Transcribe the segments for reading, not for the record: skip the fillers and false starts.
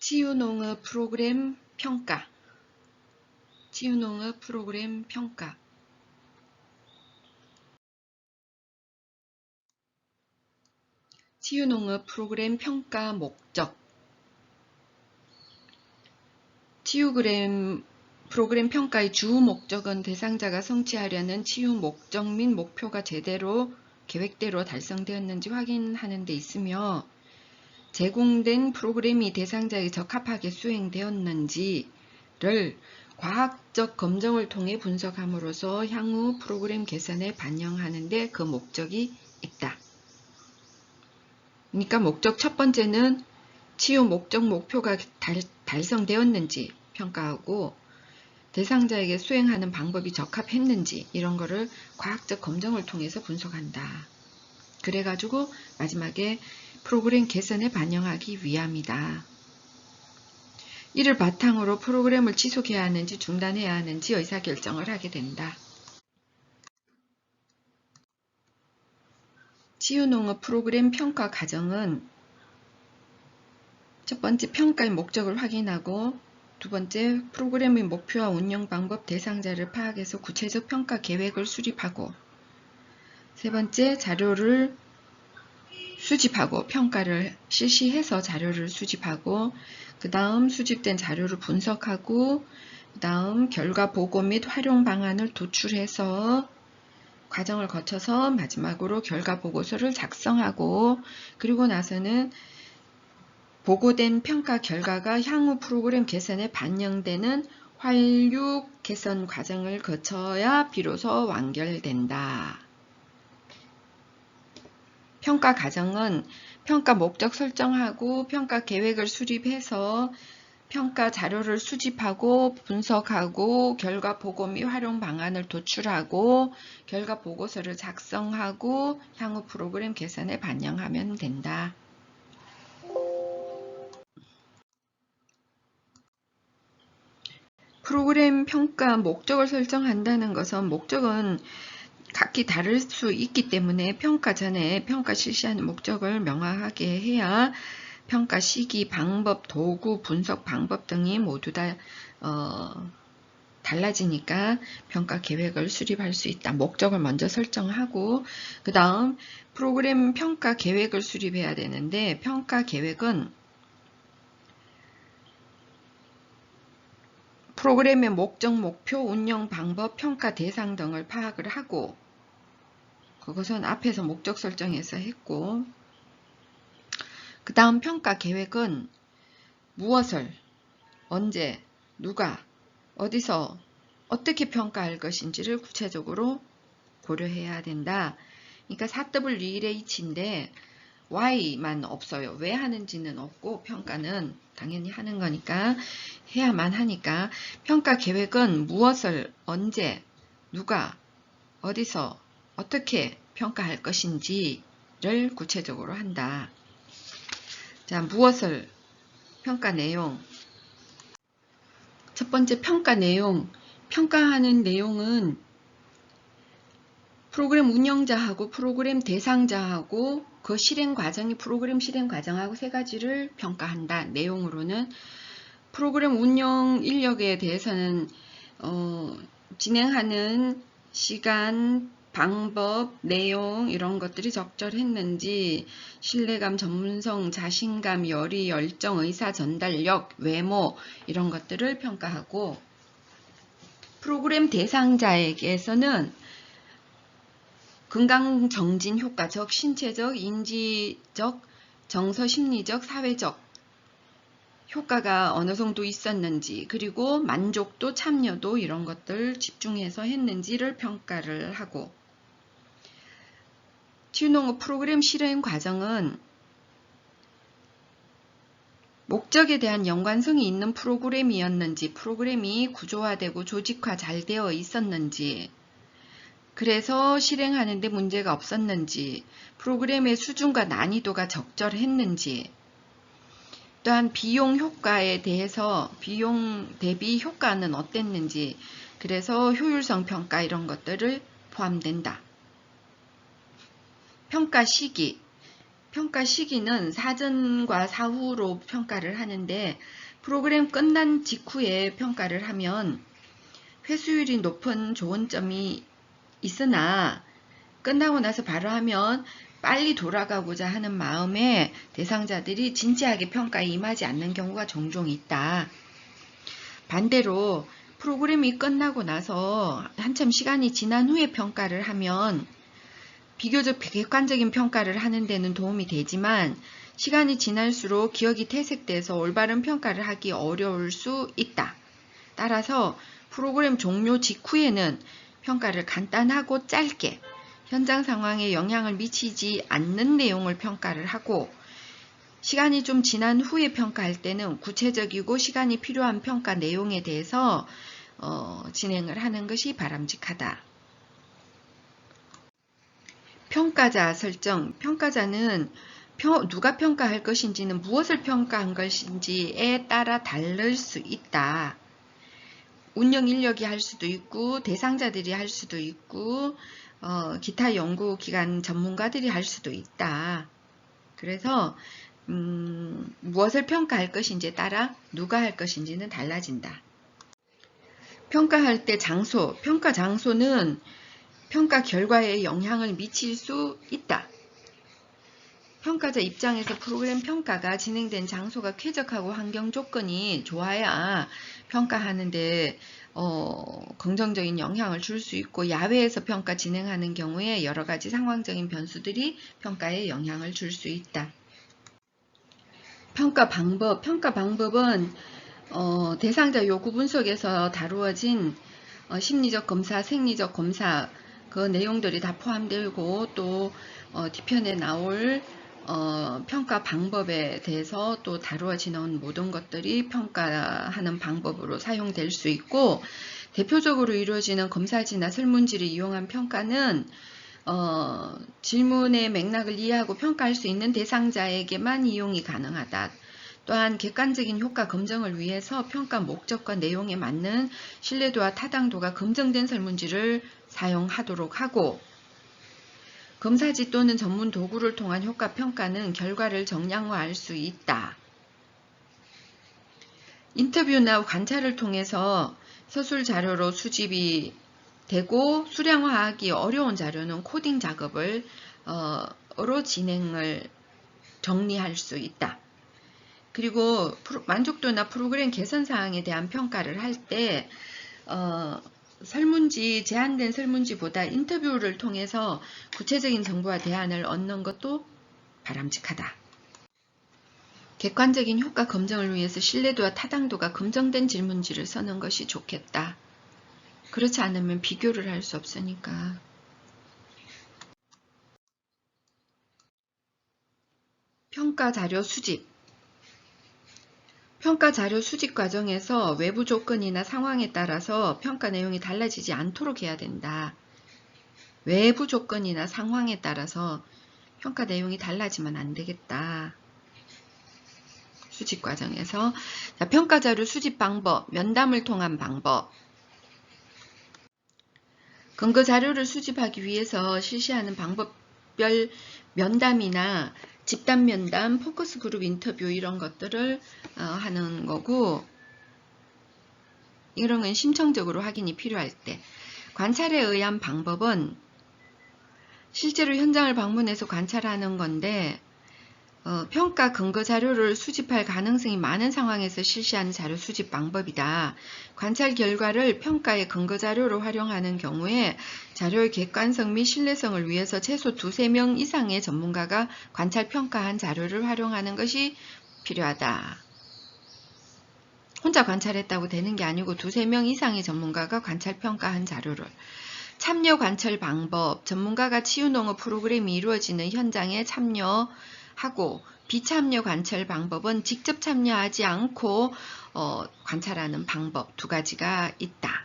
치유농업 프로그램 평가. 치유농업 프로그램 평가. 치유농업 프로그램 평가 목적. 프로그램 평가의 주 목적은 대상자가 성취하려는 치유 목적 및 목표가 제대로 계획대로 달성되었는지 확인하는 데 있으며, 제공된 프로그램이 대상자에 적합하게 수행되었는지를 과학적 검증을 통해 분석함으로써 향후 프로그램 개선에 반영하는 데 그 목적이 있다. 그러니까 목적 첫 번째는 치유 목적 목표가 달성되었는지 평가하고, 대상자에게 수행하는 방법이 적합했는지 이런 거를 과학적 검증을 통해서 분석한다. 그래가지고 마지막에 프로그램 개선에 반영하기 위함이다. 이를 바탕으로 프로그램을 지속해야 하는지 중단해야 하는지 의사결정을 하게 된다. 치유농업 프로그램 평가 과정은 첫 번째, 평가의 목적을 확인하고, 두 번째, 프로그램의 목표와 운영 방법, 대상자를 파악해서 구체적 평가 계획을 수립하고, 세 번째, 자료를 수집하고 평가를 실시해서 자료를 수집하고, 그 다음 수집된 자료를 분석하고, 그 다음 결과 보고 및 활용 방안을 도출해서 과정을 거쳐서 마지막으로 결과 보고서를 작성하고, 그리고 나서는 보고된 평가 결과가 향후 프로그램 개선에 반영되는 활육 개선 과정을 거쳐야 비로소 완결된다. 평가 과정은 평가 목적 설정하고 평가 계획을 수립해서 평가 자료를 수집하고 분석하고 결과 보고 및 활용 방안을 도출하고 결과 보고서를 작성하고 향후 프로그램 개선에 반영하면 된다. 프로그램 평가 목적을 설정한다는 것은 목적은 각기 다를 수 있기 때문에 평가 전에 평가 실시하는 목적을 명확하게 해야 평가 시기, 방법, 도구, 분석 방법 등이 모두 다 달라지니까 평가 계획을 수립할 수 있다. 목적을 먼저 설정하고 그 다음 프로그램 평가 계획을 수립해야 되는데, 평가 계획은 프로그램의 목적, 목표, 운영 방법, 평가 대상 등을 파악을 하고, 그것은 앞에서 목적 설정해서 했고, 그 다음 평가 계획은 무엇을, 언제, 누가, 어디서, 어떻게 평가할 것인지를 구체적으로 고려해야 된다. 그러니까 4W1H인데 Y만 없어요. 왜 하는지는 없고 평가는 당연히 하는 거니까 해야만 하니까, 평가 계획은 무엇을, 언제, 누가, 어디서, 어떻게 평가할 것인지를 구체적으로 한다. 자, 무엇을, 평가 내용. 첫 번째, 평가 내용. 평가하는 내용은 프로그램 운영자하고 프로그램 대상자하고 그 실행 과정이 프로그램 실행 과정하고 세 가지를 평가한다. 내용으로는 프로그램 운영 인력에 대해서는 진행하는 시간, 방법, 내용 이런 것들이 적절했는지, 신뢰감, 전문성, 자신감, 열의, 열정, 의사 전달력, 외모 이런 것들을 평가하고, 프로그램 대상자에게서는 건강정진 효과, 즉 신체적, 인지적, 정서, 심리적, 사회적 효과가 어느 정도 있었는지, 그리고 만족도, 참여도 이런 것들 집중해서 했는지를 평가를 하고, 치유농업 프로그램 실행 과정은 목적에 대한 연관성이 있는 프로그램이었는지, 프로그램이 구조화되고 조직화 잘 되어 있었는지, 그래서 실행하는데 문제가 없었는지, 프로그램의 수준과 난이도가 적절했는지, 또한 비용 효과에 대해서 비용 대비 효과는 어땠는지, 그래서 효율성 평가 이런 것들을 포함된다. 평가 시기. 평가 시기는 사전과 사후로 평가를 하는데 프로그램 끝난 직후에 평가를 하면 회수율이 높은 좋은 점이 있으나 끝나고 나서 바로 하면 빨리 돌아가고자 하는 마음에 대상자들이 진지하게 평가에 임하지 않는 경우가 종종 있다. 반대로 프로그램이 끝나고 나서 한참 시간이 지난 후에 평가를 하면 비교적 객관적인 평가를 하는 데는 도움이 되지만 시간이 지날수록 기억이 퇴색돼서 올바른 평가를 하기 어려울 수 있다. 따라서 프로그램 종료 직후에는 평가를 간단하고 짧게 현장 상황에 영향을 미치지 않는 내용을 평가를 하고 시간이 좀 지난 후에 평가할 때는 구체적이고 시간이 필요한 평가 내용에 대해서 진행을 하는 것이 바람직하다. 평가자 설정. 평가자는 누가 평가할 것인지는 무엇을 평가한 것인지에 따라 다를 수 있다. 운영 인력이 할 수도 있고 대상자들이 할 수도 있고 기타 연구기관 전문가들이 할 수도 있다. 그래서 무엇을 평가할 것인지에 따라 누가 할 것인지는 달라진다. 평가할 때 장소. 평가 장소는 평가 결과에 영향을 미칠 수 있다. 평가자 입장에서 프로그램 평가가 진행된 장소가 쾌적하고 환경 조건이 좋아야 평가하는데 긍정적인 영향을 줄 수 있고 야외에서 평가 진행하는 경우에 여러 가지 상황적인 변수들이 평가에 영향을 줄 수 있다. 평가 방법. 평가 방법은 대상자 요구 분석에서 다루어진 심리적 검사, 생리적 검사 그 내용들이 다 포함되고 또 뒤편에 나올 평가 방법에 대해서 또 다루어지는 모든 것들이 평가하는 방법으로 사용될 수 있고 대표적으로 이루어지는 검사지나 설문지를 이용한 평가는 질문의 맥락을 이해하고 평가할 수 있는 대상자에게만 이용이 가능하다. 또한 객관적인 효과 검증을 위해서 평가 목적과 내용에 맞는 신뢰도와 타당도가 검증된 설문지를 사용하도록 하고 검사지 또는 전문 도구를 통한 효과 평가는 결과를 정량화할 수 있다. 인터뷰나 관찰을 통해서 서술 자료로 수집이 되고 수량화하기 어려운 자료는 코딩 작업을 진행을 정리할 수 있다. 그리고 만족도나 프로그램 개선 사항에 대한 평가를 할 때 설문지, 제한된 설문지보다 인터뷰를 통해서 구체적인 정보와 대안을 얻는 것도 바람직하다. 객관적인 효과 검증을 위해서 신뢰도와 타당도가 검증된 질문지를 쓰는 것이 좋겠다. 그렇지 않으면 비교를 할 수 없으니까. 평가 자료 수집. 평가 자료 수집 과정에서 외부 조건이나 상황에 따라서 평가 내용이 달라지지 않도록 해야 된다. 외부 조건이나 상황에 따라서 평가 내용이 달라지면 안 되겠다. 수집 과정에서. 자, 평가 자료 수집 방법, 면담을 통한 방법. 근거 자료를 수집하기 위해서 실시하는 방법별 면담이나 집단 면담, 포커스 그룹 인터뷰 이런 것들을 하는 거고 이런 건 심층적으로 확인이 필요할 때 관찰에 의한 방법은 실제로 현장을 방문해서 관찰하는 건데 평가 근거 자료를 수집할 가능성이 많은 상황에서 실시하는 자료 수집 방법이다. 관찰 결과를 평가의 근거 자료로 활용하는 경우에 자료의 객관성 및 신뢰성을 위해서 최소 2~3명 이상의 전문가가 관찰 평가한 자료를 활용하는 것이 필요하다. 혼자 관찰했다고 되는 게 아니고 2~3명 이상의 전문가가 관찰 평가한 자료를 참여 관찰 방법, 전문가가 치유농업 프로그램이 이루어지는 현장에 참여하고 비참여 관찰 방법은 직접 참여하지 않고 관찰하는 방법 두 가지가 있다.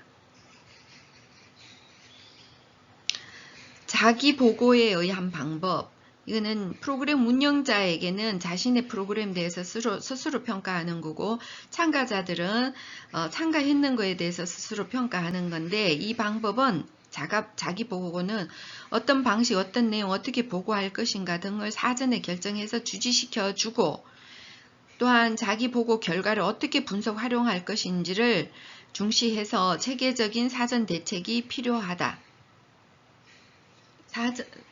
자기 보고에 의한 방법, 이거는 프로그램 운영자에게는 자신의 프로그램에 대해서 스스로 평가하는 거고 참가자들은 참가했는 거에 대해서 스스로 평가하는 건데 이 방법은 자기 보고는 어떤 방식, 어떤 내용, 어떻게 보고할 것인가 등을 사전에 결정해서 주지시켜 주고, 또한 자기 보고 결과를 어떻게 분석 활용할 것인지를 중시해서 체계적인 사전 대책이 필요하다.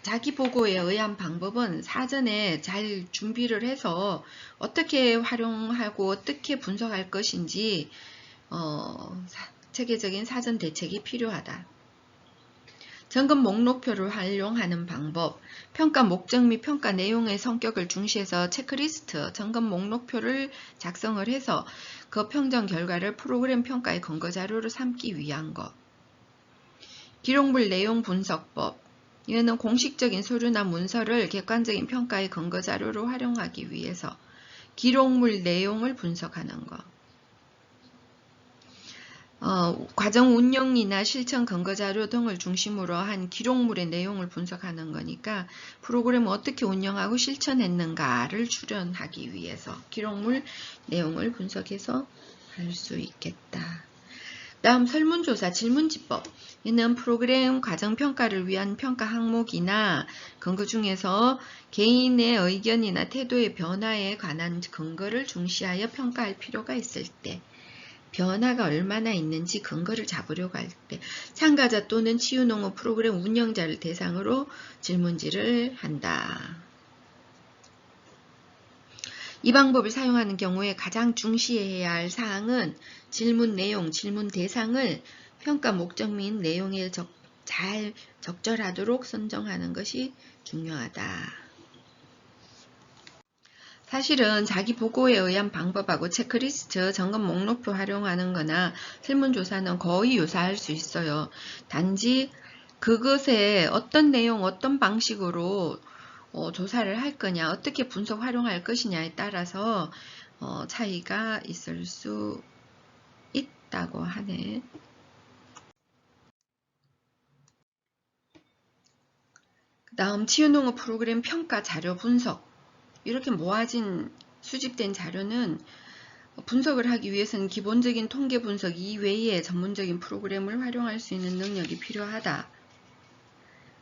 자기 보고에 의한 방법은 사전에 잘 준비를 해서 어떻게 활용하고 어떻게 분석할 것인지 체계적인 사전 대책이 필요하다. 점검 목록표를 활용하는 방법, 평가 목적 및 평가 내용의 성격을 중시해서 체크리스트, 점검 목록표를 작성을 해서 그 평점 결과를 프로그램 평가의 근거 자료로 삼기 위한 것. 기록물 내용 분석법, 이거는 공식적인 서류나 문서를 객관적인 평가의 근거 자료로 활용하기 위해서 기록물 내용을 분석하는 것. 과정 운영이나 실천 근거자료 등을 중심으로 한 기록물의 내용을 분석하는 거니까 프로그램을 어떻게 운영하고 실천했는가를 추론하기 위해서 기록물 내용을 분석해서 할 수 있겠다. 다음 설문조사 질문지법. 이는 프로그램 과정평가를 위한 평가 항목이나 근거 중에서 개인의 의견이나 태도의 변화에 관한 근거를 중시하여 평가할 필요가 있을 때, 변화가 얼마나 있는지 근거를 잡으려고 할 때, 참가자 또는 치유농업 프로그램 운영자를 대상으로 질문지를 한다. 이 방법을 사용하는 경우에 가장 중시해야 할 사항은 질문 내용, 질문 대상을 평가 목적 및 내용에 잘 적절하도록 선정하는 것이 중요하다. 사실은 자기 보고에 의한 방법하고 체크리스트, 점검 목록표 활용하는 거나 설문조사는 거의 유사할 수 있어요. 단지 그것에 어떤 내용, 어떤 방식으로 조사를 할 거냐, 어떻게 분석 활용할 것이냐에 따라서 차이가 있을 수 있다고 하네. 그 다음 치유농업 프로그램 평가 자료 분석. 이렇게 모아진 수집된 자료는 분석을 하기 위해서는 기본적인 통계 분석 이외에 전문적인 프로그램을 활용할 수 있는 능력이 필요하다.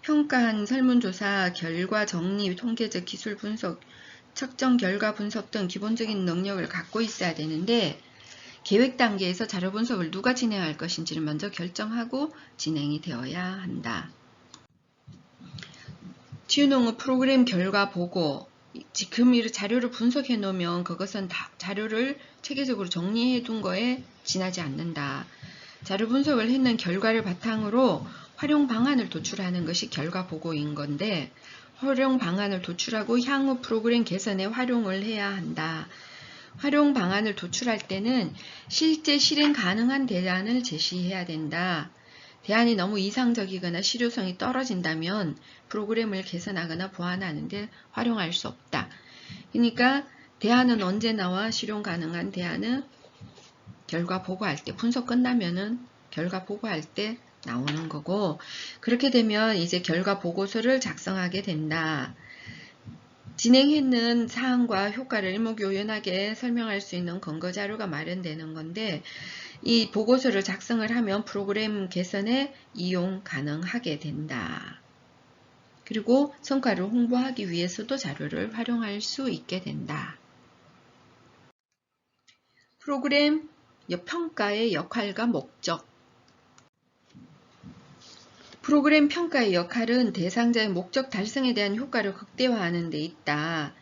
평가한 설문조사, 결과 정리, 통계적 기술 분석, 측정 결과 분석 등 기본적인 능력을 갖고 있어야 되는데 계획 단계에서 자료 분석을 누가 진행할 것인지를 먼저 결정하고 진행이 되어야 한다. 치유농업 프로그램 결과 보고, 지금 이 자료를 분석해 놓으면 그것은 다 자료를 체계적으로 정리해 둔 거에 지나지 않는다. 자료 분석을 했는 결과를 바탕으로 활용 방안을 도출하는 것이 결과 보고인 건데, 활용 방안을 도출하고 향후 프로그램 개선에 활용을 해야 한다. 활용 방안을 도출할 때는 실제 실행 가능한 대안을 제시해야 된다. 대안이 너무 이상적이거나 실효성이 떨어진다면 프로그램을 개선하거나 보완하는데 활용할 수 없다. 그러니까 대안은 언제 나와? 실용 가능한 대안은 결과 보고할 때, 분석 끝나면은 결과 보고할 때 나오는 거고, 그렇게 되면 이제 결과 보고서를 작성하게 된다. 진행했는 사항과 효과를 일목요연하게 설명할 수 있는 근거 자료가 마련되는 건데, 이 보고서를 작성을 하면 프로그램 개선에 이용 가능하게 된다. 그리고 성과를 홍보하기 위해서도 자료를 활용할 수 있게 된다. 프로그램 평가의 역할과 목적. 프로그램 평가의 역할은 대상자의 목적 달성에 대한 효과를 극대화하는 데 있다.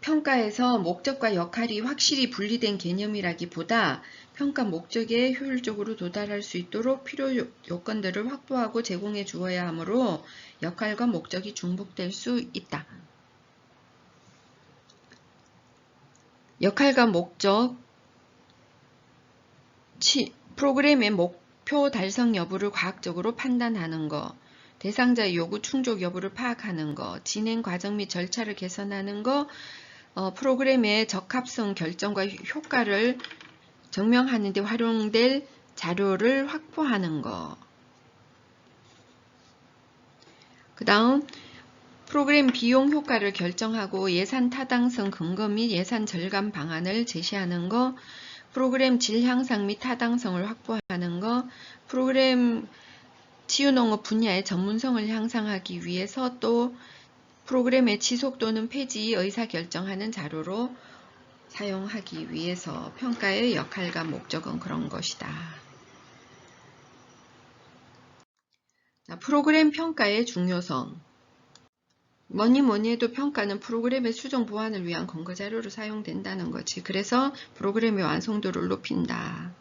평가에서 목적과 역할이 확실히 분리된 개념이라기보다 평가 목적에 효율적으로 도달할 수 있도록 필요 요건들을 확보하고 제공해 주어야 하므로 역할과 목적이 중복될 수 있다. 역할과 목적, 프로그램의 목표 달성 여부를 과학적으로 판단하는 것, 대상자의 요구 충족 여부를 파악하는 것, 진행 과정 및 절차를 개선하는 것, 프로그램의 적합성 결정과 효과를 증명하는 데 활용될 자료를 확보하는 것. 그 다음 프로그램 비용 효과를 결정하고 예산 타당성 근거 및 예산 절감 방안을 제시하는 것, 프로그램 질 향상 및 타당성을 확보하는 것, 프로그램 치유농업 분야의 전문성을 향상하기 위해서 또 프로그램의 지속 또는 폐지 의사결정하는 자료로 사용하기 위해서 평가의 역할과 목적은 그런 것이다. 자, 프로그램 평가의 중요성. 뭐니 해도 평가는 프로그램의 수정 보완을 위한 근거 자료로 사용된다는 거지. 그래서 프로그램의 완성도를 높인다.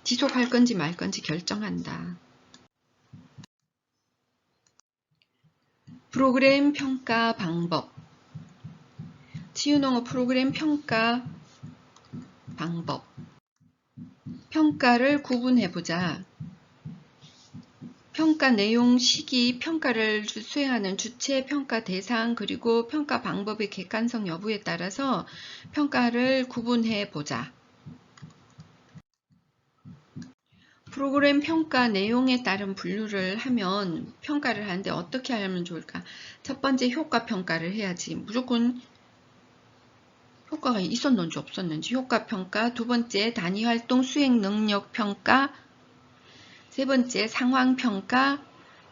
지속할 건지 말 건지 결정한다. 프로그램 평가 방법. 치유농업 프로그램 평가 방법. 평가를 구분해보자. 평가 내용, 시기, 평가를 수행하는 주체, 평가 대상, 그리고 평가 방법의 객관성 여부에 따라서 평가를 구분해보자. 프로그램 평가 내용에 따른 분류를 하면 평가를 하는데 어떻게 하면 좋을까? 첫 번째 효과 평가를 해야지. 무조건 효과가 있었는지 없었는지 효과 평가. 두 번째 단위 활동 수행 능력 평가. 세 번째 상황 평가.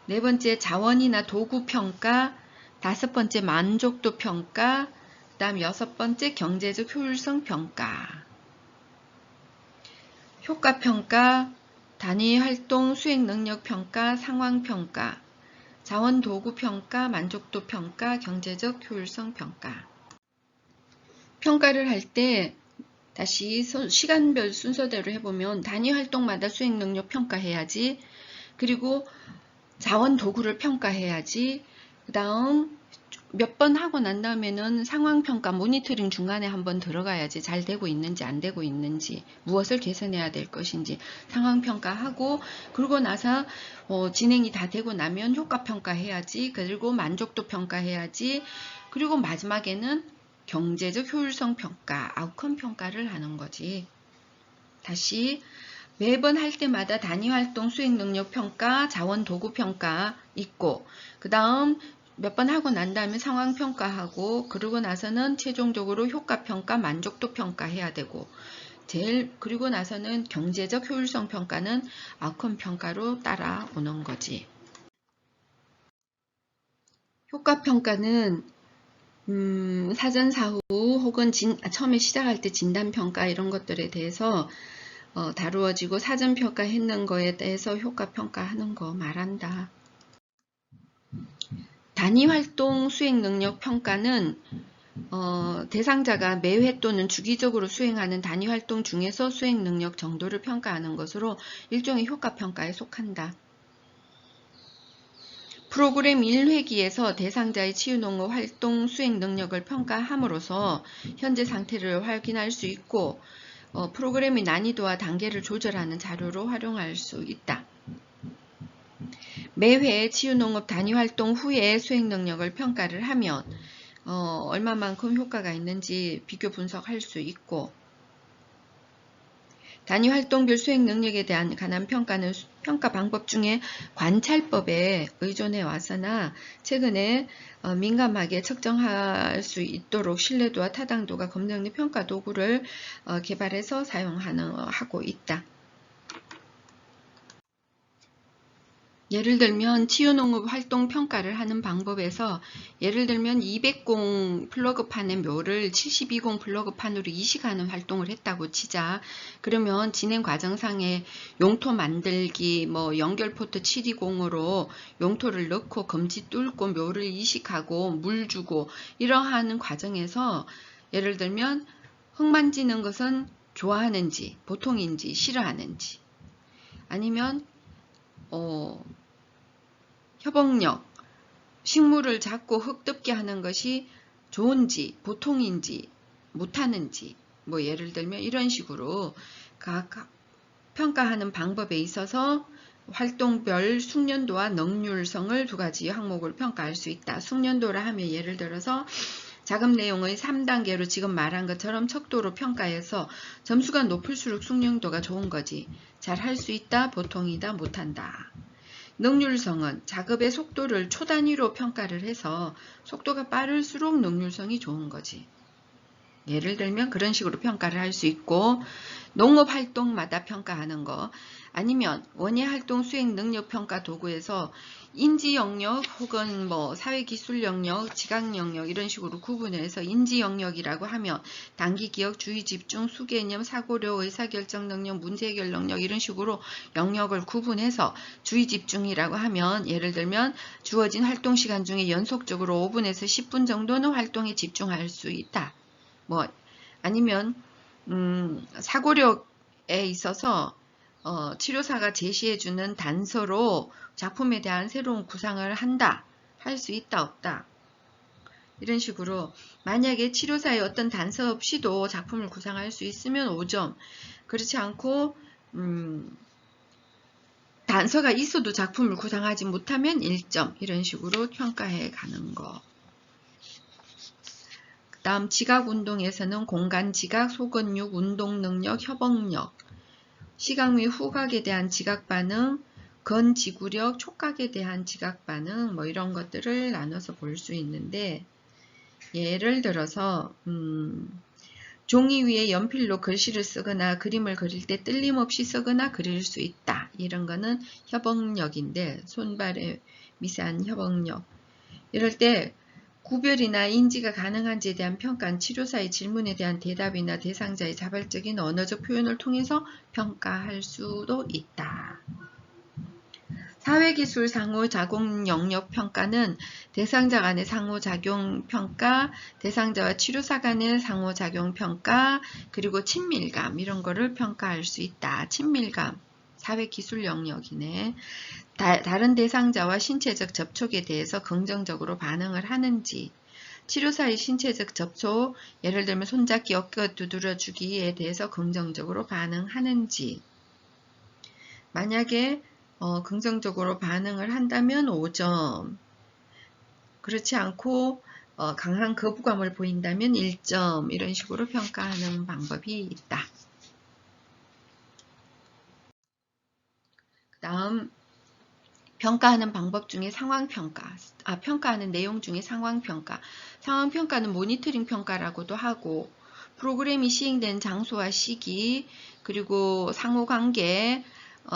네 번째 자원이나 도구 평가. 다섯 번째 만족도 평가. 그 다음 여섯 번째 경제적 효율성 평가. 효과 평가, 단위 활동 수행 능력 평가, 상황 평가, 자원 도구 평가, 만족도 평가, 경제적 효율성 평가. 평가를 할 때 다시 시간별 순서대로 해보면 단위 활동마다 수행 능력 평가해야지. 그리고 자원 도구를 평가해야지. 그 다음 몇 번 하고 난 다음에는 상황평가 모니터링 중간에 한번 들어가야지. 잘 되고 있는지 안 되고 있는지, 무엇을 개선해야 될 것인지 상황평가하고, 그러고 나서 진행이 다 되고 나면 효과평가 해야지. 그리고 만족도 평가해야지. 그리고 마지막에는 경제적 효율성 평가, 아웃컴 평가를 하는 거지. 다시 매번 할 때마다 단위활동 수행 능력 평가, 자원 도구 평가 있고, 그 다음 몇 번 하고 난 다음에 상황 평가하고, 그러고 나서는 최종적으로 효과 평가, 만족도 평가 해야 되고, 그리고 나서는 경제적 효율성 평가는 아웃컴 평가로 따라오는 거지. 효과 평가는 사전 사후 혹은 처음에 시작할 때 진단 평가 이런 것들에 대해서 다루어지고, 사전 평가했는 거에 대해서 효과 평가하는 거 말한다. 단위 활동 수행 능력 평가는 대상자가 매회 또는 주기적으로 수행하는 단위 활동 중에서 수행 능력 정도를 평가하는 것으로 일종의 효과 평가에 속한다. 프로그램 1회기에서 대상자의 치유농업 활동 수행 능력을 평가함으로써 현재 상태를 확인할 수 있고, 프로그램의 난이도와 단계를 조절하는 자료로 활용할 수 있다. 매회 치유농업 단위활동 후에 수행 능력을 평가를 하면 얼마만큼 효과가 있는지 비교 분석할 수 있고, 단위활동별 수행 능력에 대한 관한 평가는 평가 방법 중에 관찰법에 의존해 왔으나 최근에 민감하게 측정할 수 있도록 신뢰도와 타당도가 검증된 평가 도구를 개발해서 사용하고 있다. 예를 들면 치유농업 활동 평가를 하는 방법에서, 예를 들면 200공 플러그판의 묘를 72공 플러그판으로 이식하는 활동을 했다고 치자. 그러면 진행 과정상에 용토 만들기, 연결 포트 720으로 용토를 넣고 검지 뚫고 묘를 이식하고 물 주고 이러한 과정에서, 예를 들면 흙 만지는 것은 좋아하는지 보통인지 싫어하는지, 아니면 협응력, 식물을 잡고 흙 뜯게 하는 것이 좋은지 보통인지 못하는지, 예를 들면 이런 식으로 각 평가하는 방법에 있어서 활동별 숙련도와 능률성을 두 가지 항목을 평가할 수 있다. 숙련도라 하면 예를 들어서 작업 내용의 3단계로 지금 말한 것처럼 척도로 평가해서 점수가 높을수록 숙련도가 좋은 거지. 잘 할 수 있다, 보통이다, 못한다. 능률성은 작업의 속도를 초 단위로 평가를 해서 속도가 빠를수록 능률성이 좋은 거지. 예를 들면 그런 식으로 평가를 할 수 있고, 농업 활동마다 평가하는 거, 아니면 원예 활동 수행 능력 평가 도구에서 인지 영역 혹은 뭐 사회 기술 영역, 지각 영역 이런 식으로 구분해서 인지 영역이라고 하면 단기 기억, 주의 집중, 수개념, 사고력, 의사결정 능력, 문제 해결 능력 이런 식으로 영역을 구분해서 주의 집중이라고 하면 예를 들면 주어진 활동 시간 중에 연속적으로 5분에서 10분 정도는 활동에 집중할 수 있다. 뭐 아니면 사고력에 있어서 치료사가 제시해주는 단서로 작품에 대한 새로운 구상을 한다. 할 수 있다 없다. 이런 식으로 만약에 치료사의 어떤 단서 없이도 작품을 구상할 수 있으면 5점, 그렇지 않고 단서가 있어도 작품을 구상하지 못하면 1점 이런 식으로 평가해 가는 거. 그 다음 지각운동에서는 공간 지각, 소근육, 운동능력, 협응력, 시각 및 후각에 대한 지각 반응, 건지구력, 촉각에 대한 지각 반응 뭐 이런 것들을 나눠서 볼 수 있는데 예를 들어서 종이 위에 연필로 글씨를 쓰거나 그림을 그릴 때 뜰림없이 쓰거나 그릴 수 있다. 이런 거는 협응력인데 손발의 미세한 협응력. 이럴 때 구별이나 인지가 가능한지에 대한 평가는 치료사의 질문에 대한 대답이나 대상자의 자발적인 언어적 표현을 통해서 평가할 수도 있다. 사회기술 상호작용 영역 평가는 대상자 간의 상호작용 평가, 대상자와 치료사 간의 상호작용 평가, 그리고 친밀감 이런 거를 평가할 수 있다. 친밀감, 사회기술 영역이네. 다른 대상자와 신체적 접촉에 대해서 긍정적으로 반응을 하는지, 치료사의 신체적 접촉, 예를 들면 손잡기, 어깨 두드려주기에 대해서 긍정적으로 반응하는지, 만약에 긍정적으로 반응을 한다면 5점, 그렇지 않고 강한 거부감을 보인다면 1점 이런 식으로 평가하는 방법이 있다. 그 다음 평가하는 방법 중에 상황평가, 평가하는 내용 중에 상황평가. 상황평가는 모니터링 평가라고도 하고 프로그램이 시행된 장소와 시기, 그리고 상호관계,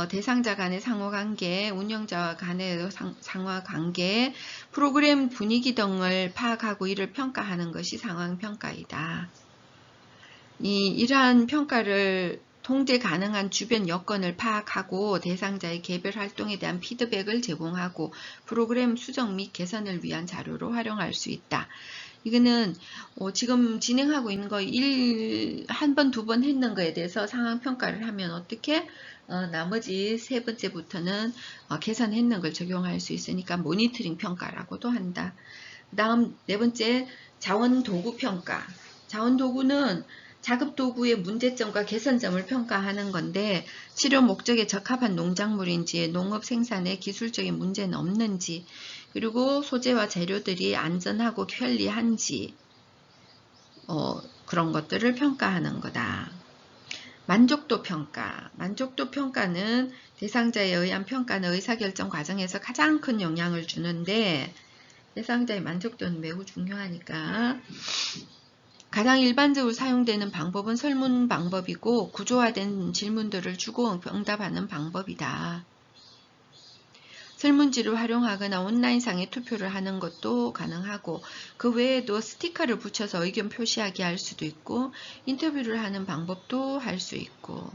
대상자 간의 상호관계, 운영자와 간의 상호관계, 프로그램 분위기 등을 파악하고 이를 평가하는 것이 상황평가이다. 이러한 평가를 통제 가능한 주변 여건을 파악하고 대상자의 개별 활동에 대한 피드백을 제공하고 프로그램 수정 및 개선을 위한 자료로 활용할 수 있다. 이거는 지금 진행하고 있는 거 한 번, 두 번 했는 거에 대해서 상황평가를 하면 어떻게 나머지 세 번째부터는 개선했는 걸 적용할 수 있으니까 모니터링 평가라고도 한다. 그 다음 네 번째 자원도구 평가. 자원도구는 작업도구의 문제점과 개선점을 평가하는 건데 치료 목적에 적합한 농작물인지 농업 생산에 기술적인 문제는 없는지 그리고 소재와 재료들이 안전하고 편리한지 그런 것들을 평가하는 거다. 만족도 평가. 만족도 평가는 대상자에 의한 평가는 의사결정 과정에서 가장 큰 영향을 주는데 대상자의 만족도는 매우 중요하니까 가장 일반적으로 사용되는 방법은 설문 방법이고 구조화된 질문들을 주고 응답하는 방법이다. 설문지를 활용하거나 온라인상에 투표를 하는 것도 가능하고 그 외에도 스티커를 붙여서 의견 표시하게 할 수도 있고 인터뷰를 하는 방법도 할 수 있고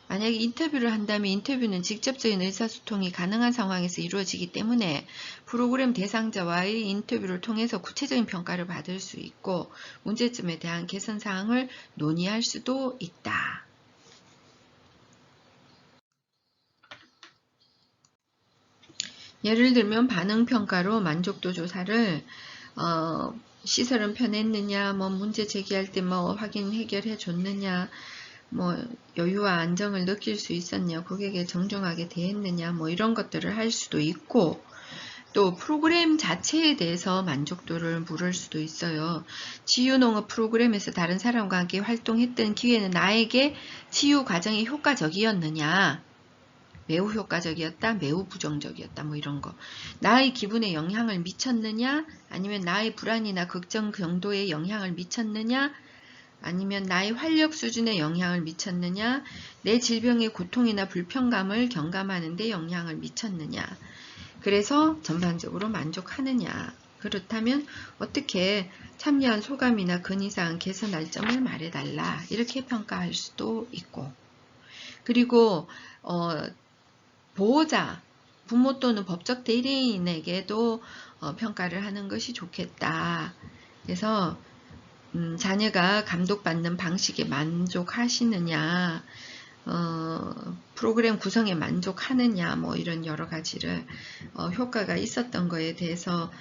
만약에 인터뷰를 한다면 인터뷰는 직접적인 의사소통이 가능한 상황에서 이루어지기 때문에 프로그램 대상자와의 인터뷰를 통해서 구체적인 평가를 받을 수 있고 문제점에 대한 개선 사항을 논의할 수도 있다. 예를 들면 반응평가로 만족도 조사를 시설은 편했느냐, 뭐 문제 제기할 때 뭐 확인 해결해 줬느냐, 뭐 여유와 안정을 느낄 수 있었냐, 고객에 정중하게 대했느냐, 뭐 이런 것들을 할 수도 있고 또 프로그램 자체에 대해서 만족도를 물을 수도 있어요. 치유농업 프로그램에서 다른 사람과 함께 활동했던 기회는 나에게 치유 과정이 효과적이었느냐, 매우 효과적이었다, 매우 부정적이었다, 뭐 이런 거. 나의 기분에 영향을 미쳤느냐, 아니면 나의 불안이나 걱정 정도에 영향을 미쳤느냐, 아니면 나의 활력 수준에 영향을 미쳤느냐, 내 질병의 고통이나 불편감을 경감하는 데 영향을 미쳤느냐, 그래서 전반적으로 만족하느냐, 그렇다면 어떻게 참여한 소감이나 근이상 개선할 점을 말해달라, 이렇게 평가할 수도 있고, 그리고 보호자, 부모 또는 법적 대리인에게도 평가를 하는 것이 좋겠다. 그래서 자녀가 감독받는 방식에 만족하시느냐, 프로그램 구성에 만족하느냐, 뭐 이런 여러 가지를 효과가 있었던 거에 대해서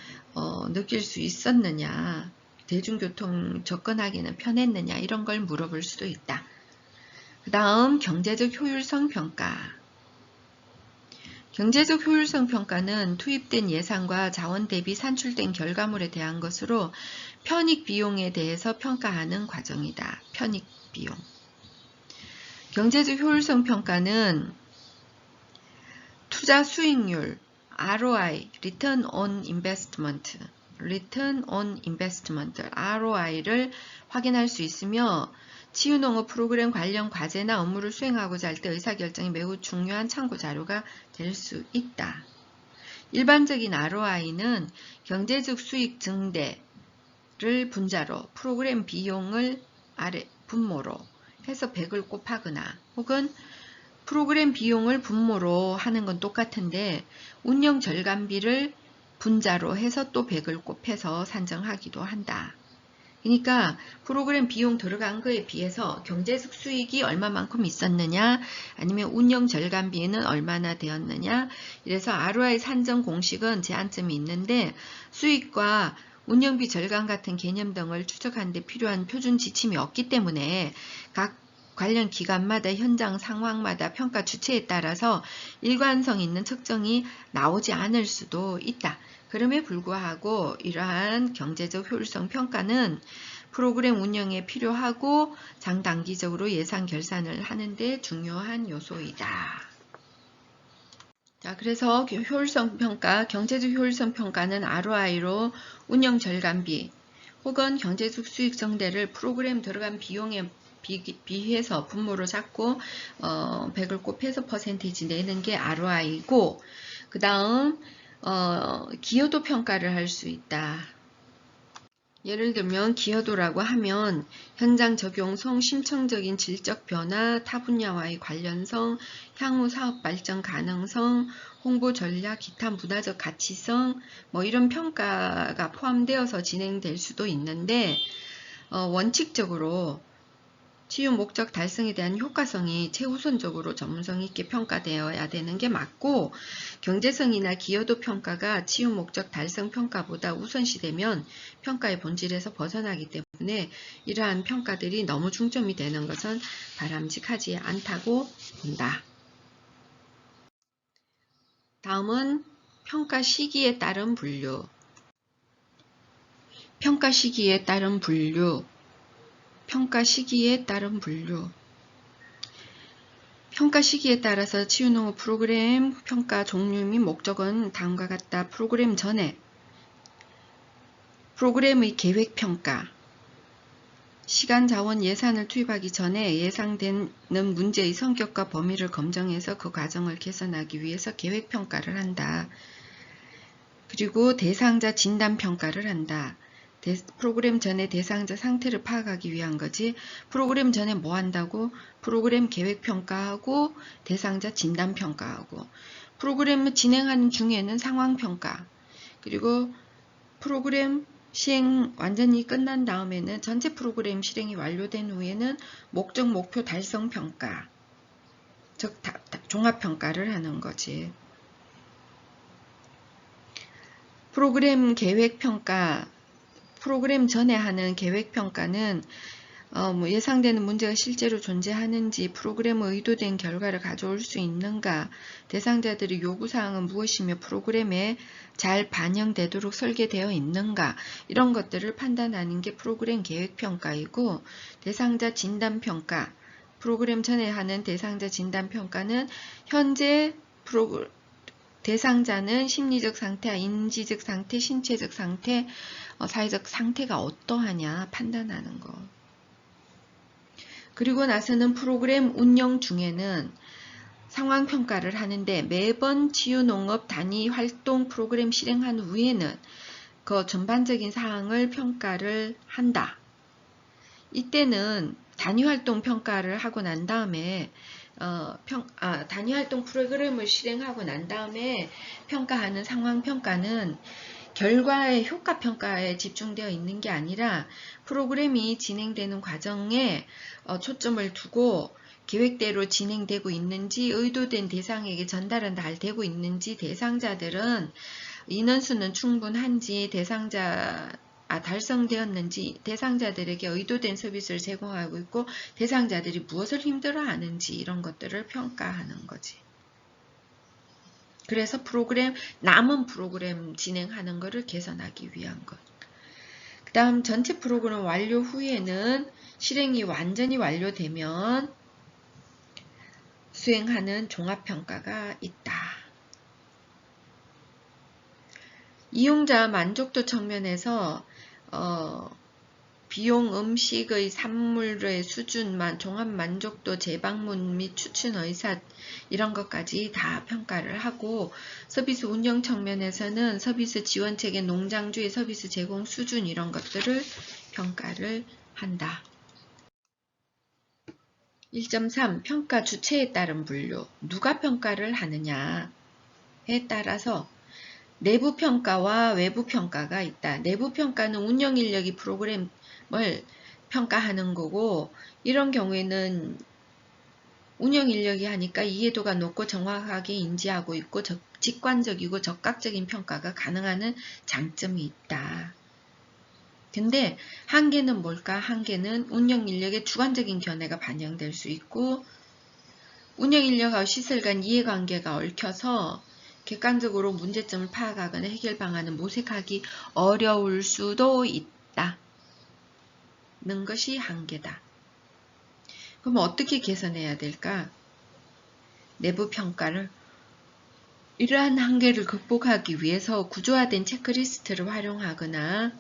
느낄 수 있었느냐, 대중교통 접근하기는 편했느냐, 이런 걸 물어볼 수도 있다. 그 다음 경제적 효율성 평가. 경제적 효율성 평가는 투입된 예산과 자원 대비 산출된 결과물에 대한 것으로 편익 비용에 대해서 평가하는 과정이다. 편익 비용. 경제적 효율성 평가는 투자 수익률, ROI, Return on Investment, ROI를 확인할 수 있으며 치유농업 프로그램 관련 과제나 업무를 수행하고자 할 때 의사결정이 매우 중요한 참고 자료가 될 수 있다. 일반적인 ROI는 경제적 수익 증대를 분자로 프로그램 비용을 분모로 해서 100을 곱하거나 혹은 프로그램 비용을 분모로 하는 건 똑같은데 운영 절감비를 분자로 해서 또 100을 곱해서 산정하기도 한다. 그러니까 프로그램 비용 들어간 거에 비해서 경제적 수익이 얼마만큼 있었느냐, 아니면 운영 절감비는 얼마나 되었느냐, 이래서 ROI 산정 공식은 제한점이 있는데 수익과 운영비 절감 같은 개념 등을 추적하는 데 필요한 표준 지침이 없기 때문에 각 관련 기관마다 현장 상황마다 평가 주체에 따라서 일관성 있는 측정이 나오지 않을 수도 있다. 그럼에 불구하고 이러한 경제적 효율성 평가는 프로그램 운영에 필요하고 장단기적으로 예산 결산을 하는데 중요한 요소이다. 자, 그래서 효율성 평가, 경제적 효율성 평가는 ROI로 운영 절감비 혹은 경제적 수익 증대를 프로그램 들어간 비용에 비해서 분모로 잡고 100을 곱해서 퍼센테이지 내는 게 ROI이고, 그 다음 기여도 평가를 할 수 있다. 예를 들면 기여도라고 하면 현장 적용성, 심층적인 질적 변화, 타 분야와의 관련성, 향후 사업 발전 가능성, 홍보 전략, 기타 문화적 가치성, 뭐 이런 평가가 포함되어서 진행될 수도 있는데 원칙적으로 치유 목적 달성에 대한 효과성이 최우선적으로 전문성 있게 평가되어야 되는 게 맞고, 경제성이나 기여도 평가가 치유 목적 달성 평가보다 우선시되면 평가의 본질에서 벗어나기 때문에 이러한 평가들이 너무 중점이 되는 것은 바람직하지 않다고 본다. 다음은 평가 시기에 따른 분류. 평가 시기에 따른 분류. 평가 시기에 따른 분류. 평가 시기에 따라서 치유농업 프로그램 평가 종류 및 목적은 다음과 같다. 프로그램 전에 프로그램의 계획 평가. 시간, 자원, 예산을 투입하기 전에 예상되는 문제의 성격과 범위를 검증해서 그 과정을 개선하기 위해서 계획 평가를 한다. 그리고 대상자 진단 평가를 한다. 프로그램 전에 대상자 상태를 파악하기 위한 거지, 프로그램 전에 뭐 한다고? 프로그램 계획 평가하고 대상자 진단 평가하고, 프로그램을 진행하는 중에는 상황 평가, 그리고 프로그램 시행 완전히 끝난 다음에는 전체 프로그램 실행이 완료된 후에는 목적 목표 달성 평가, 즉 종합 평가를 하는 거지. 프로그램 계획 평가, 프로그램 전에 하는 계획 평가는 예상되는 문제가 실제로 존재하는지, 프로그램의 의도된 결과를 가져올 수 있는가, 대상자들의 요구사항은 무엇이며 프로그램에 잘 반영되도록 설계되어 있는가, 이런 것들을 판단하는 게 프로그램 계획 평가이고, 대상자 진단 평가, 프로그램 전에 하는 대상자 진단 평가는 현재 대상자는 심리적 상태, 인지적 상태, 신체적 상태, 사회적 상태가 어떠하냐 판단하는 거. 그리고 나서는 프로그램 운영 중에는 상황평가를 하는데 매번 치유농업 단위 활동 프로그램 실행한 후에는 그 전반적인 사항을 평가를 한다. 이때는 단위활동 평가를 하고 난 다음에 단위활동 프로그램을 실행하고 난 다음에 평가하는 상황평가는 결과의 효과평가에 집중되어 있는 게 아니라 프로그램이 진행되는 과정에 초점을 두고 계획대로 진행되고 있는지, 의도된 대상에게 전달은 잘 되고 있는지, 대상자들은 인원수는 충분한지, 달성되었는지, 대상자들에게 의도된 서비스를 제공하고 있고 대상자들이 무엇을 힘들어하는지 이런 것들을 평가하는 거지. 그래서 남은 프로그램 진행하는 것을 개선하기 위한 것. 그 다음 전체 프로그램 완료 후에는 실행이 완전히 완료되면 수행하는 종합평가가 있다. 이용자 만족도 측면에서 비용, 음식의 산물의 수준만, 종합 만족도, 재방문 및 추천 의사 이런 것까지 다 평가를 하고, 서비스 운영 측면에서는 서비스 지원체계, 농장주의 서비스 제공 수준 이런 것들을 평가를 한다. 1.3 평가 주체에 따른 분류. 누가 평가를 하느냐에 따라서 내부 평가와 외부 평가가 있다. 내부 평가는 운영 인력이 프로그램을 평가하는 거고, 이런 경우에는 운영 인력이 하니까 이해도가 높고 정확하게 인지하고 있고 직관적이고 적극적인 평가가 가능한 장점이 있다. 근데 한계는 뭘까? 한계는 운영 인력의 주관적인 견해가 반영될 수 있고, 운영 인력하고 시설 간 이해관계가 얽혀서 객관적으로 문제점을 파악하거나 해결 방안을 모색하기 어려울 수도 있다. 는 것이 한계다. 그럼 어떻게 개선해야 될까? 내부 평가를 이러한 한계를 극복하기 위해서 구조화된 체크리스트를 활용하거나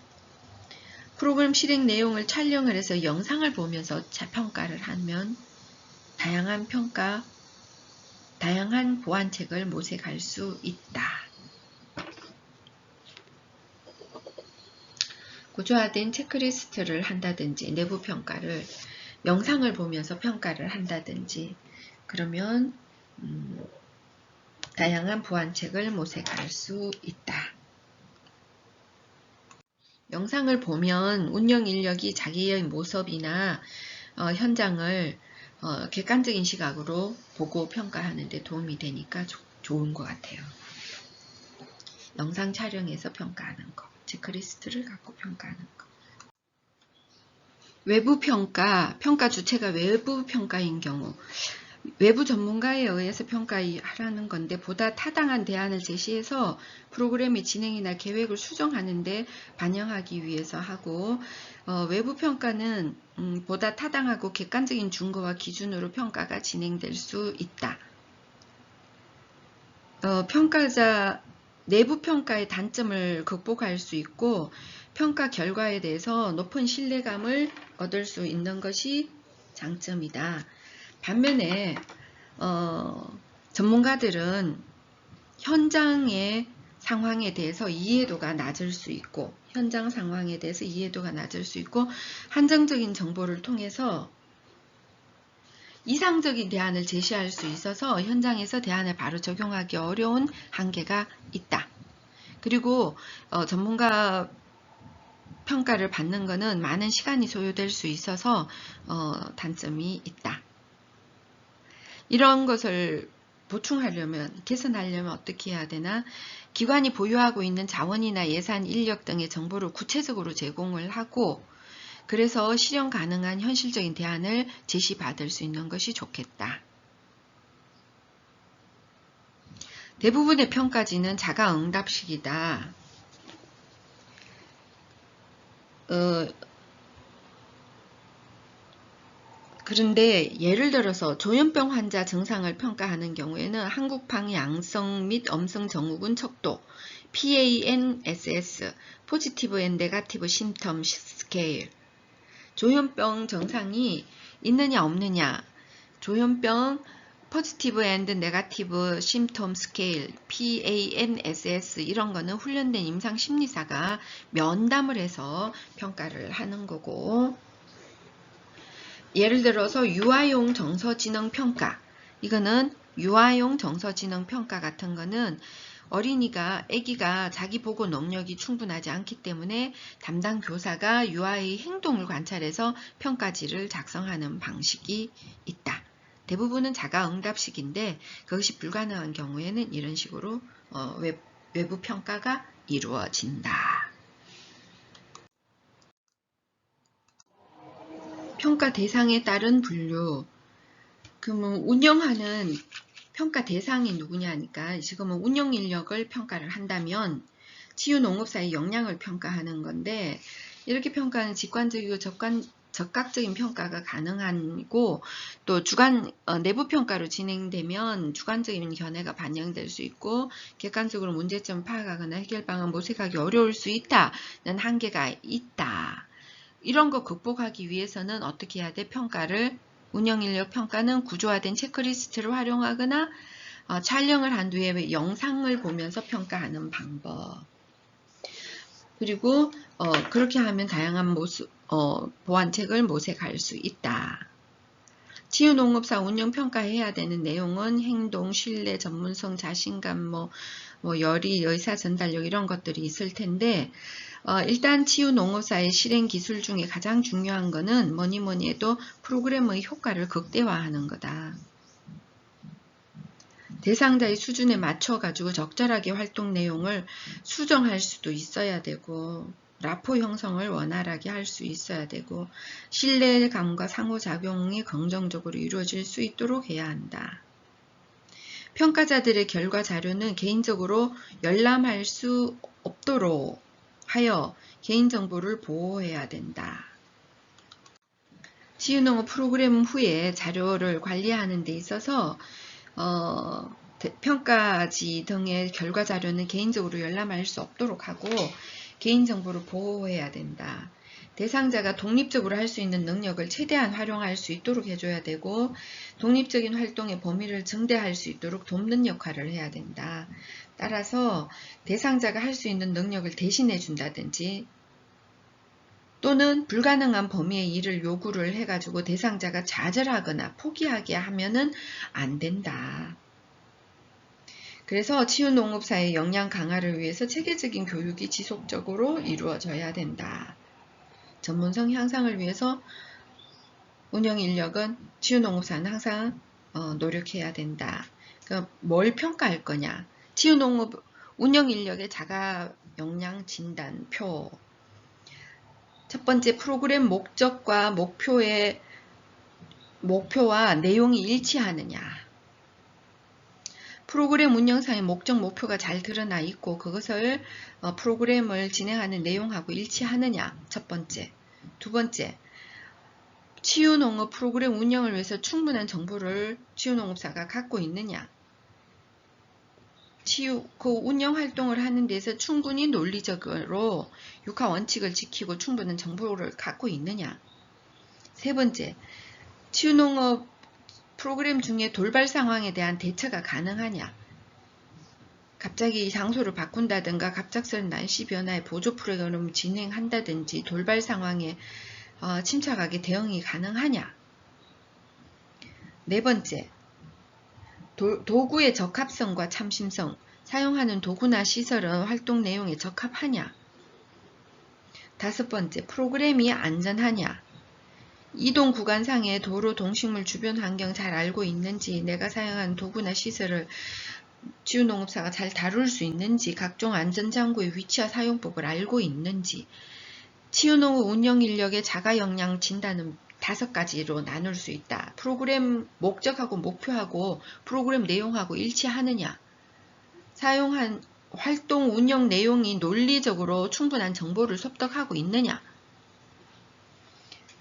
프로그램 실행 내용을 촬영을 해서 영상을 보면서 평가를 하면 다양한 보완책을 모색할 수 있다. 구조화된 체크리스트를 한다든지 내부 평가를 영상을 보면서 평가를 한다든지 그러면 다양한 보완책을 모색할 수 있다. 영상을 보면 운영 인력이 자기의 모습이나 현장을 객관적인 시각으로 보고 평가하는 데 도움이 되니까 좋은 것 같아요. 영상 촬영해서 평가하는 거, 체크리스트를 갖고 평가하는 거. 외부 평가 주체가 외부 평가인 경우 외부 전문가에 의해서 평가하라는 건데 보다 타당한 대안을 제시해서 프로그램의 진행이나 계획을 수정하는 데 반영하기 위해서 하고, 외부 평가는 보다 타당하고 객관적인 증거와 기준으로 평가가 진행될 수 있다. 평가자 내부 평가의 단점을 극복할 수 있고 평가 결과에 대해서 높은 신뢰감을 얻을 수 있는 것이 장점이다. 반면에 전문가들은 현장의 상황에 대해서 이해도가 낮을 수 있고 한정적인 정보를 통해서 이상적인 대안을 제시할 수 있어서 현장에서 대안을 바로 적용하기 어려운 한계가 있다. 그리고 전문가 평가를 받는 것은 많은 시간이 소요될 수 있어서 단점이 있다. 이런 것을 개선하려면 어떻게 해야 되나? 기관이 보유하고 있는 자원이나 예산, 인력 등의 정보를 구체적으로 제공을 하고 그래서 실현 가능한 현실적인 대안을 제시받을 수 있는 것이 좋겠다. 대부분의 평가지는 자가응답식이다. 그런데 예를 들어서 조현병 환자 증상을 평가하는 경우에는 한국판 양성 및 엄성 증후군 척도 PANSS 포지티브 앤 네거티브 심텀 스케일 조현병 증상이 있느냐 없느냐, 조현병 포지티브 앤드 네거티브 심톰 스케일 PANSS 이런 거는 훈련된 임상 심리사가 면담을 해서 평가를 하는 거고, 예를 들어서 유아용 정서지능 평가, 이거는 유아용 정서지능 평가 같은 거는 아기가 자기 보고 능력이 충분하지 않기 때문에 담당 교사가 유아의 행동을 관찰해서 평가지를 작성하는 방식이 있다. 대부분은 자가응답식인데 그것이 불가능한 경우에는 이런 식으로 외부 평가가 이루어진다. 평가 대상에 따른 분류. 그러면 운영하는 평가 대상이 누구냐니까 지금은 운영 인력을 평가를 한다면 치유농업사의 역량을 평가하는 건데, 이렇게 평가는 직관적이고 적각적인 평가가 가능하고, 또 내부 평가로 진행되면 주관적인 견해가 반영될 수 있고 객관적으로 문제점 파악하거나 해결 방안 모색하기 어려울 수 있다는 한계가 있다. 이런 거 극복하기 위해서는 어떻게 해야 돼? 운영인력 평가는 구조화된 체크리스트를 활용하거나 촬영을 한 뒤에 영상을 보면서 평가하는 방법. 그리고 그렇게 하면 다양한 보완책을 모색할 수 있다. 치유농업사 운영평가해야 되는 내용은 행동, 신뢰, 전문성, 자신감, 열의, 의사전달력 이런 것들이 있을 텐데, 일단 치유농업사의 실행 기술 중에 가장 중요한 거는 뭐니 해도 프로그램의 효과를 극대화하는 거다. 대상자의 수준에 맞춰가지고 적절하게 활동 내용을 수정할 수도 있어야 되고, 라포 형성을 원활하게 할 수 있어야 되고, 신뢰감과 상호작용이 긍정적으로 이루어질 수 있도록 해야 한다. 평가자들의 결과 자료는 개인적으로 열람할 수 없도록 하여 개인정보를 보호해야 된다. 치유농업 프로그램 후에 자료를 관리하는 데 있어서 평가지 등의 결과 자료는 개인적으로 열람할 수 없도록 하고 개인정보를 보호해야 된다. 대상자가 독립적으로 할 수 있는 능력을 최대한 활용할 수 있도록 해줘야 되고, 독립적인 활동의 범위를 증대할 수 있도록 돕는 역할을 해야 된다. 따라서 대상자가 할 수 있는 능력을 대신해 준다든지 또는 불가능한 범위의 일을 요구를 해가지고 대상자가 좌절하거나 포기하게 하면은 안 된다. 그래서 치유농업사의 역량 강화를 위해서 체계적인 교육이 지속적으로 이루어져야 된다. 전문성 향상을 위해서 운영인력은 치유농업사는 항상 노력해야 된다. 그러니까 뭘 평가할 거냐. 치유농업 운영인력의 자가 역량 진단표. 첫 번째, 프로그램 목적과 목표와 내용이 일치하느냐. 프로그램 운영상의 목적, 목표가 잘 드러나 있고 그것을 프로그램을 진행하는 내용하고 일치하느냐. 첫 번째. 두 번째, 치유농업 프로그램 운영을 위해서 충분한 정보를 치유농업사가 갖고 있느냐. 그 운영 활동을 하는 데서 충분히 논리적으로 육하 원칙을 지키고 충분한 정보를 갖고 있느냐. 세 번째, 치유농업 프로그램 중에 돌발 상황에 대한 대처가 가능하냐. 갑자기 장소를 바꾼다든가 갑작스런 날씨 변화에 보조 프로그램을 진행한다든지 돌발 상황에 침착하게 대응이 가능하냐. 네 번째, 도구의 적합성과 참신성, 사용하는 도구나 시설은 활동 내용에 적합하냐. 다섯 번째, 프로그램이 안전하냐. 이동 구간상의 도로, 동식물 주변 환경 잘 알고 있는지, 내가 사용하는 도구나 시설을 치유농업사가 잘 다룰 수 있는지, 각종 안전장구의 위치와 사용법을 알고 있는지. 치유농업 운영인력의 자가역량 진단은 5가지로 나눌 수 있다. 프로그램 목적하고 목표하고 프로그램 내용하고 일치하느냐. 사용한 활동 운영 내용이 논리적으로 충분한 정보를 섭득하고 있느냐.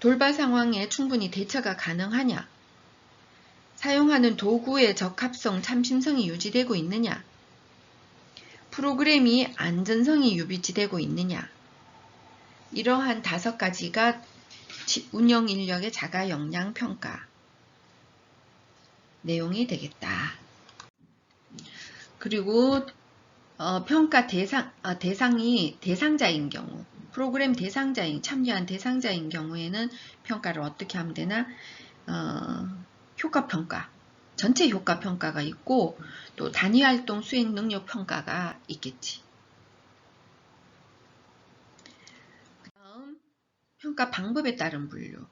돌발 상황에 충분히 대처가 가능하냐. 사용하는 도구의 적합성, 참신성이 유지되고 있느냐. 프로그램이 안전성이 유지되고 있느냐. 이러한 5가지가 운영 인력의 자가 역량 평가 내용이 되겠다. 그리고 평가 대상이 대상자인 경우, 프로그램 대상자인, 참여한 대상자인 경우에는 평가를 어떻게 하면 되나? 효과평가, 전체 효과평가가 있고 또 단위활동 수행 능력 평가가 있겠지. 그 다음 평가 방법에 따른 분류.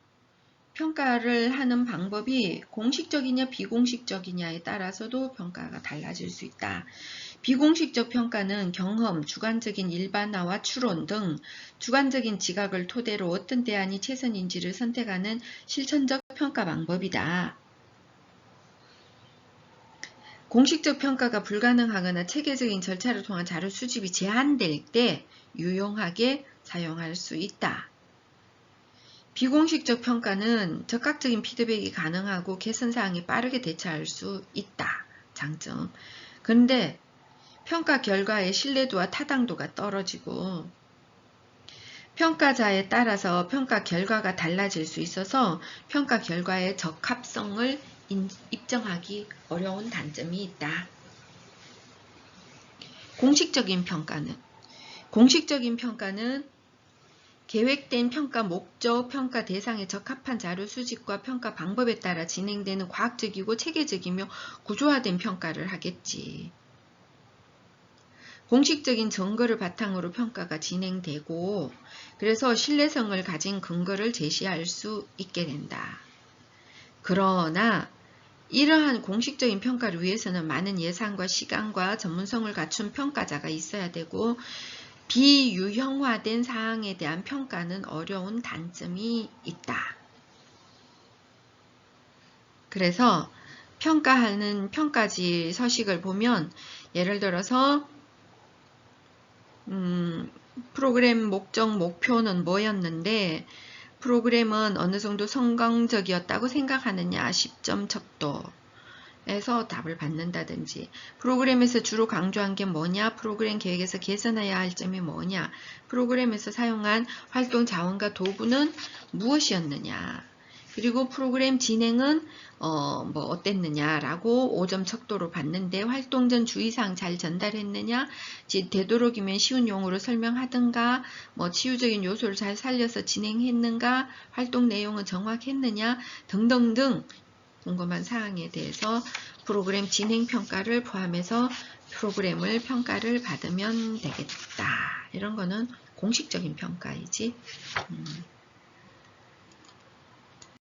평가를 하는 방법이 공식적이냐 비공식적이냐에 따라서도 평가가 달라질 수 있다. 비공식적 평가는 경험, 주관적인 일반화와 추론 등 주관적인 지각을 토대로 어떤 대안이 최선인지를 선택하는 실천적 평가 방법이다. 공식적 평가가 불가능하거나 체계적인 절차를 통한 자료 수집이 제한될 때 유용하게 사용할 수 있다. 비공식적 평가는 적극적인 피드백이 가능하고 개선사항에 빠르게 대처할 수 있다. 장점. 그런데 평가 결과의 신뢰도와 타당도가 떨어지고 평가자에 따라서 평가 결과가 달라질 수 있어서 평가 결과의 적합성을 입증하기 어려운 단점이 있다. 공식적인 평가는 계획된 평가 목적, 평가 대상에 적합한 자료 수집과 평가 방법에 따라 진행되는 과학적이고 체계적이며 구조화된 평가를 하겠지. 공식적인 증거를 바탕으로 평가가 진행되고 그래서 신뢰성을 가진 근거를 제시할 수 있게 된다. 그러나 이러한 공식적인 평가를 위해서는 많은 예산과 시간과 전문성을 갖춘 평가자가 있어야 되고 비유형화된 사항에 대한 평가는 어려운 단점이 있다. 그래서 평가하는 평가지 서식을 보면 예를 들어서 프로그램 목적, 목표는 뭐였는데 프로그램은 어느 정도 성공적이었다고 생각하느냐 10점 척도에서 답을 받는다든지 프로그램에서 주로 강조한 게 뭐냐, 프로그램 계획에서 개선해야 할 점이 뭐냐, 프로그램에서 사용한 활동 자원과 도구는 무엇이었느냐, 그리고 프로그램 진행은 어땠느냐라고 5점 척도로 봤는데 활동 전 주의사항 잘 전달했느냐, 되도록이면 쉬운 용어로 설명하든가, 치유적인 요소를 잘 살려서 진행했는가, 활동 내용은 정확했느냐 등등등 궁금한 사항에 대해서 프로그램 진행 평가를 포함해서 프로그램을 평가를 받으면 되겠다. 이런 거는 공식적인 평가이지.